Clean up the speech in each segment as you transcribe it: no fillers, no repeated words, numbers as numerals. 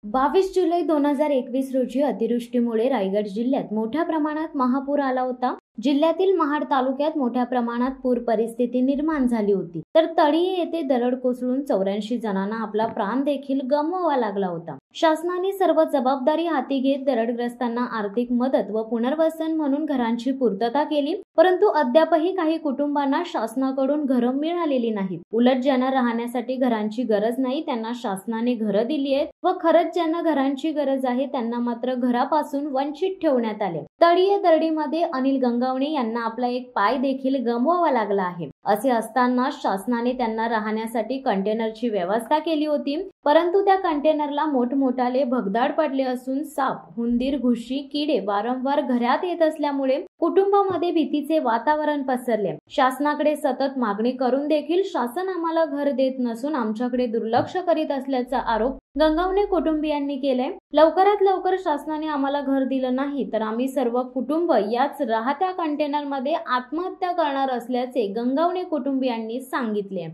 22 जुलै 2021 रोजी अतिवृष्टीमुळे रायगड जिल्ह्यात मोठ्या प्रमाणात महापूर आला होता। जिल्ह्यातील महाड तालुक्यात मोठ्या प्रमाणात पूर परिस्थिती निर्माण झाली होती। तर तळीये येथे दरड कोसळून 84 जणांना आपला प्राण देखील गमवावा लागला होता। शासनाने सर्व जबाबदारी हाती घेत दरडग्रस्तांना आर्थिक मदत व पुनर्वसन म्हणून घरांची पूर्तता केली, परंतु अद्यापही काही कुटुंबांना शासनाकडून घरं मिळालेली नाहीत। उलट ज्यांना राहण्यासाठी घरांची गरज नाही त्यांना शासनाने घरं दिली आहेत व खरंच ज्यांना घरांची गरज आहे त्यांना मात्र घरापासून वंचित ठेवण्यात आले। तळीये दरडीमध्ये अनिल गंगावणे यांना आपला एक पाय देखील गमवावा लागला आहे। असे असताना शासनाने त्यांना राहण्यासाठी कंटेनरची व्यवस्था केली होती, परंतु त्या कंटेनरला मोठमोठाले भगदाड पडले असून साप, हुंदीर, घुशी, किडे वारंवार घरात येत असल्यामुळे कुटुंबामध्ये भीतीचे वातावरण पसरले। शासनाकडे सतत मागणी करून देखील शासन आम्हाला घर देत नसून आमच्याकडे दुर्लक्ष करीत असल्याचा आरोप गंगावणे कुटुंबियांनी केले। लवकरात लवकर शासनाने आम्हाला घर दिलं नाही तर आम्ही सर्व कुटुंब याच राहत्या कंटेनरमध्ये आत्महत्या करणार असल्याचे गंगावणे कुटुंबियांनी सांगितले।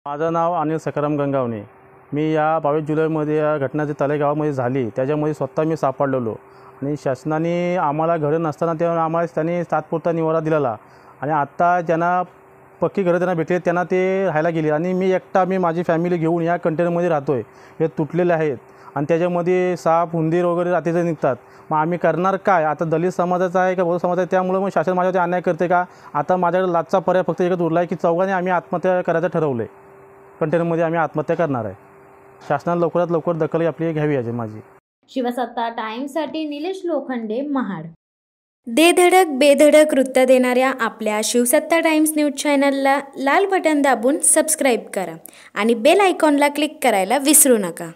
माझं नाव अनिल सखाराम गंगावणे। मी या 22 जुलैमध्ये या घटना जी तळेगावामध्ये झाली त्याच्यामध्ये स्वतः मी सापडलेलो आणि शासनाने आम्हाला घरं नसताना तेव्हा आम्हाला त्यांनी तात्पुरता निवारा दिलेला आणि आता ज्यांना पक्की घरं त्यांना भेटले त्यांना ते राहायला गेले आणि मी माझी फॅमिली घेऊन या कंटेनरमध्ये राहतोय। हे तुटलेले आहेत आणि त्याच्यामध्ये साप, हुंदीर वगैरे रात्रीचे निघतात। मग आम्ही करणार काय? आता दलित समाजाचा आहे का बौद्ध समाजाचा आहे, त्यामुळे मग शासन माझ्यावरती अन्याय करते का? आता माझ्याकडे लाचचा पर्याय फक्त एकच उरला आहे की चौघांनी आम्ही आत्महत्या करायचं ठरवलं आहे। कंटेनरमध्ये आम्ही आत्महत्या करणार आहे। शासनाने लवकरात लवकर दखल आपली घ्यावी आहे माझी। शिवसत्ता टाइम्ससाठी निलेश लोखंडे, महाड। दे धडक बेधडक वृत्त देणाऱ्या आपल्या शिवसत्ता टाइम्स न्यूज चॅनलला लाल बटन दाबून सबस्क्राईब करा आणि बेल आयकॉनला क्लिक करायला विसरू नका।